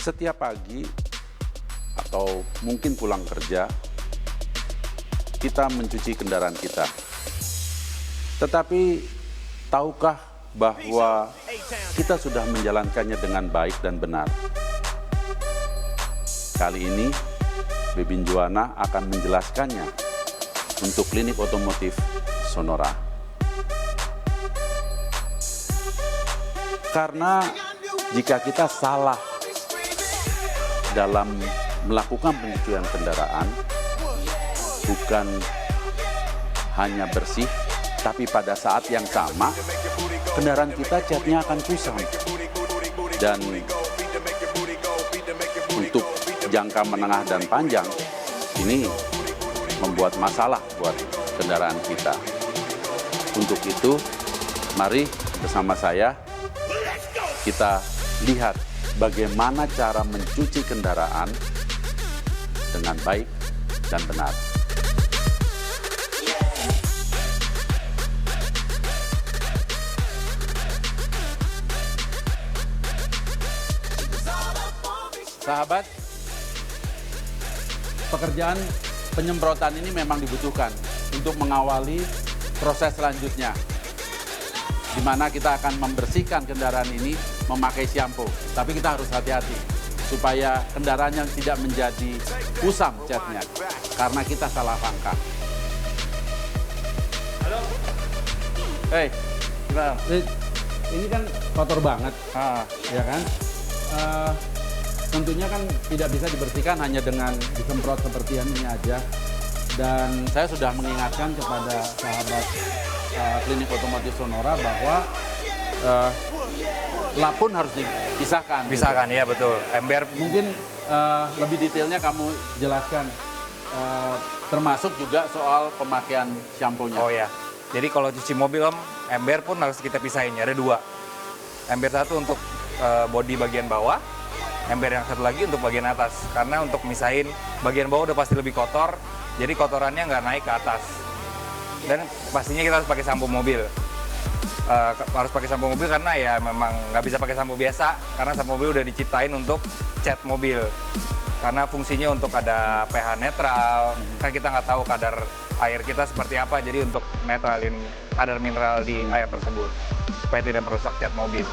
Setiap pagi atau mungkin pulang kerja, kita mencuci kendaraan kita. Tetapi tahukah bahwa kita sudah menjalankannya dengan baik dan benar? Kali ini, Bebin Juwana akan menjelaskannya untuk Klinik Otomotif Sonora. Karena jika kita salah dalam melakukan pencucian kendaraan, bukan hanya bersih, tapi pada saat yang sama, kendaraan kita catnya akan kusam. Dan untuk jangka menengah dan panjang, ini membuat masalah buat kendaraan kita. Untuk itu, mari bersama saya, kita lihat bagaimana cara mencuci kendaraan dengan baik dan benar. Sahabat, pekerjaan penyemprotan ini memang dibutuhkan untuk mengawali proses selanjutnya, di mana kita akan membersihkan kendaraan ini memakai shampoo. Tapi kita harus hati-hati supaya kendaraannya tidak menjadi kusam catnya karena kita salah pangkal. Halo. Hei, gimana? Ini kan kotor banget, Ya kan? tentunya kan tidak bisa dibersihkan hanya dengan disemprot seperti ini aja. Dan saya sudah mengingatkan kepada sahabat Klinik Otomotif Sonora bahwa lap pun harus dipisahkan. Pisahkan, ya betul. Ember Mungkin lebih detailnya kamu jelaskan, termasuk juga soal pemakaian shampoo-nya. Oh ya. Jadi kalau cuci mobil Om, ember pun harus kita pisahin. Ada dua. Ember satu untuk bodi bagian bawah, ember yang satu lagi untuk bagian atas. Karena untuk misahin bagian bawah udah pasti lebih kotor, jadi kotorannya nggak naik ke atas. Dan pastinya kita harus pakai sampo mobil. Harus pakai sampo mobil karena ya memang nggak bisa pakai sampo biasa, karena sampo mobil udah diciptain untuk cat mobil. Karena fungsinya untuk ada pH netral, kan kita nggak tahu kadar air kita seperti apa, jadi untuk netralin kadar mineral di air tersebut supaya tidak merusak cat mobil.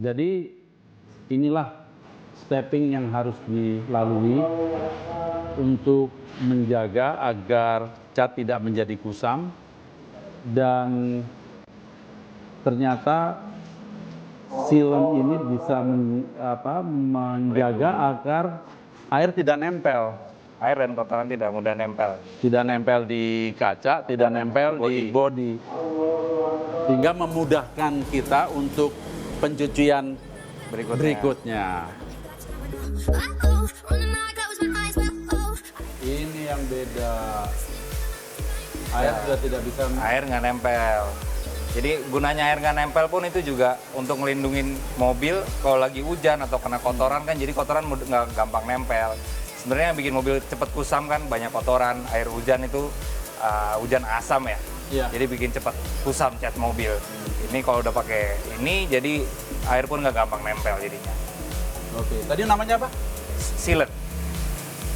Jadi inilah stepping yang harus dilalui untuk menjaga agar cat tidak menjadi kusam, dan ternyata sealant ini bisa menjaga agar air tidak nempel. Air dan kotoran tidak mudah nempel. Tidak nempel di kaca, tidak nempel di bodi. Sehingga memudahkan kita untuk pencucian berikutnya. Ini yang beda. Air sudah tidak bisa. Air nggak nempel. Jadi gunanya air nggak nempel pun itu juga untuk ngelindungin mobil kalau lagi hujan atau kena kotoran kan, jadi kotoran nggak gampang nempel. Sebenarnya yang bikin mobil cepet kusam kan banyak kotoran, air hujan itu hujan asam ya. Iya. Jadi bikin cepet kusam cat mobil. Ini kalau udah pakai ini, jadi air pun nggak gampang nempel jadinya. Oke. Tadi namanya apa? Sealant.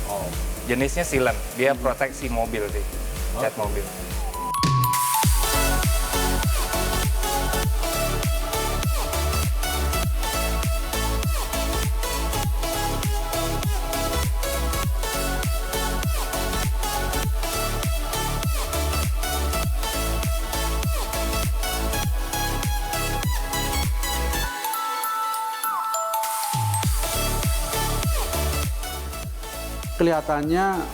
Oh. Jenisnya sealant. Dia proteksi mobil sih, cat mobil. Kelihatannya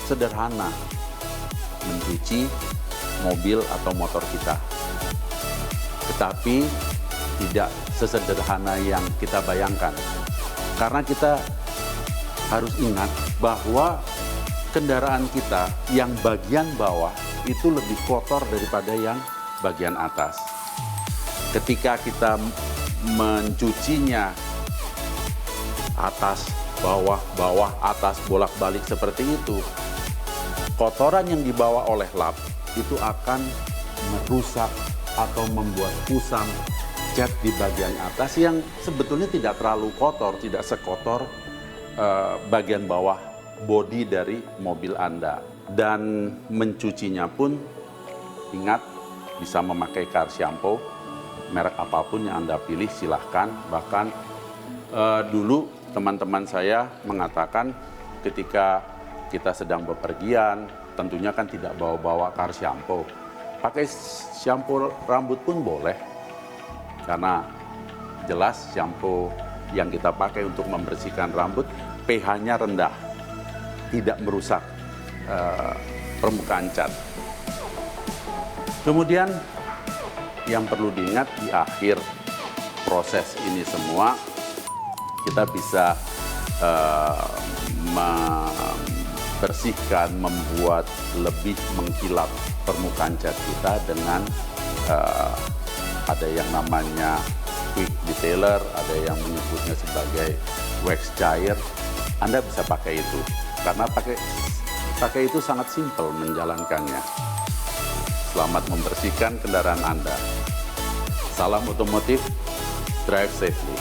sederhana mencuci mobil atau motor kita. Tetapi tidak sesederhana yang kita bayangkan. Karena kita harus ingat bahwa kendaraan kita yang bagian bawah itu lebih kotor daripada yang bagian atas. ketika kita mencucinya atas, bawah, bawah, atas, bolak-balik seperti itu, kotoran yang dibawa oleh lap itu akan merusak atau membuat kusam cat di bagian atas yang sebetulnya tidak terlalu kotor, tidak sekotor bagian bawah bodi dari mobil Anda. Dan mencucinya pun ingat bisa memakai car shampoo, merek apapun yang Anda pilih silahkan. Bahkan dulu teman-teman saya mengatakan ketika kita sedang bepergian, tentunya kan tidak bawa-bawa car shampoo. Pakai shampoo rambut pun boleh, karena jelas shampoo yang kita pakai untuk membersihkan rambut pH-nya rendah, tidak merusak permukaan cat. Kemudian yang perlu diingat di akhir proses ini semua, kita bisa membersihkan, membuat lebih mengkilap permukaan cat kita dengan ada yang namanya quick detailer, ada yang menyebutnya sebagai wax cair. Anda bisa pakai itu, karena pakai itu sangat simpel menjalankannya. Selamat membersihkan kendaraan Anda. Salam otomotif, drive safely.